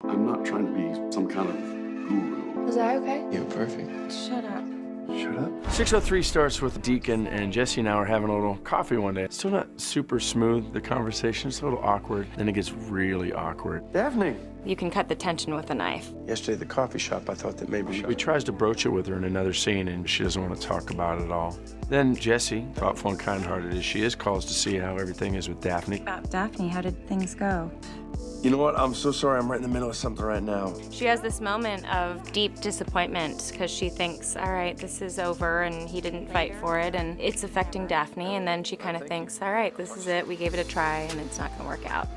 I'm not trying to be some kind of guru. Was I okay? You're perfect. Shut up. Shut up. 603 starts with Deacon, and Jesse and I were having a little coffee one day. It's still not super smooth, the conversation. It's a little awkward. Then it gets really awkward. Daphne. You can cut the tension with a knife. Yesterday at the coffee shop, I thought that maybe He tries to broach it with her in another scene, and she doesn't want to talk about it at all. Then Jesse, thoughtful and kind-hearted as she is, calls to see how everything is with Daphne. Daphne, how did things go? You know what? I'm so sorry. I'm right in the middle of something right now. She has this moment of deep disappointment because she thinks, all right, this is over and he didn't fight for it and it's affecting Daphne. And then she kind of thinks, all right, this is it. We gave it a try and it's not going to work out.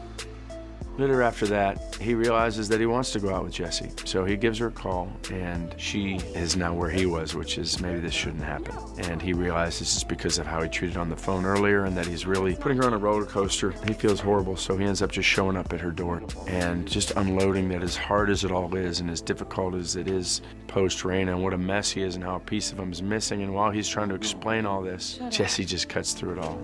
Later after that, he realizes that he wants to go out with Jesse. So he gives her a call, and she is now where he was, which is maybe this shouldn't happen. And he realizes it's because of how he treated her on the phone earlier and that he's really putting her on a roller coaster. He feels horrible, so he ends up just showing up at her door and just unloading that as hard as it all is and as difficult as it is post-Raina and what a mess he is and how a piece of him is missing. And while he's trying to explain all this, Jesse just cuts through it all.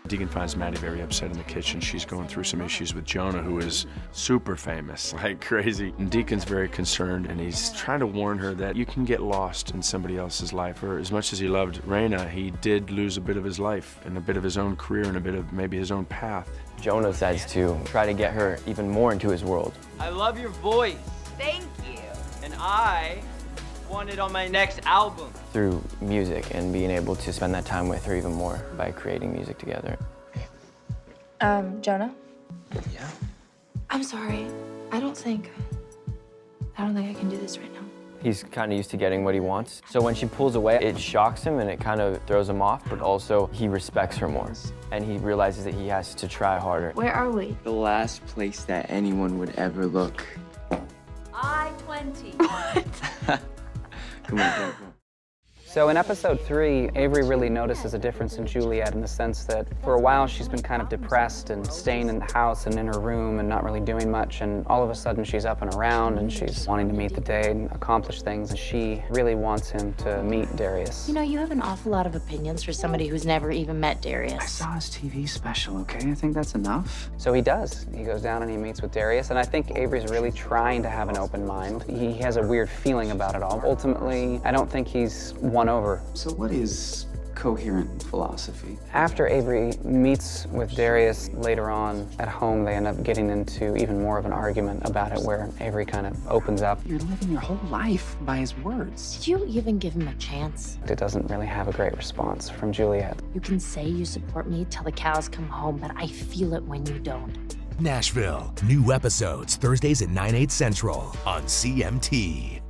Deacon finds Maddie very upset in the kitchen. She's going through some issues with Jonah, who is super famous, like crazy. And Deacon's very concerned, and he's trying to warn her that you can get lost in somebody else's life. Or as much as he loved Raina, he did lose a bit of his life and a bit of his own career and a bit of maybe his own path. Jonah says to try to get her even more into his world. I love your voice. Thank you. And I want it on my next album. Through music and being able to spend that time with her even more by creating music together. Jonah? Yeah? I'm sorry. I don't think I can do this right now. He's kind of used to getting what he wants. So when she pulls away, it shocks him and it kind of throws him off, but also he respects her more. And he realizes that he has to try harder. Where are we? The last place that anyone would ever look. I-20. Come on, come on. So in episode 3, Avery really notices a difference in Juliet in the sense that for a while she's been kind of depressed and staying in the house and in her room and not really doing much, and all of a sudden she's up and around and she's wanting to meet the day and accomplish things. And she really wants him to meet Darius. You know, you have an awful lot of opinions for somebody who's never even met Darius. I saw his TV special, okay? I think that's enough. So he does. He goes down and he meets with Darius, and I think Avery's really trying to have an open mind. He has a weird feeling about it all. Ultimately, I don't think he's won over. So what is coherent philosophy? After Avery meets with Darius later on at home, they end up getting into even more of an argument about it where Avery kind of opens up. You're living your whole life by his words. Did you even give him a chance? It doesn't really have a great response from Juliet. You can say you support me till the cows come home, but I feel it when you don't. Nashville. New episodes Thursdays at 9/8 Central on CMT.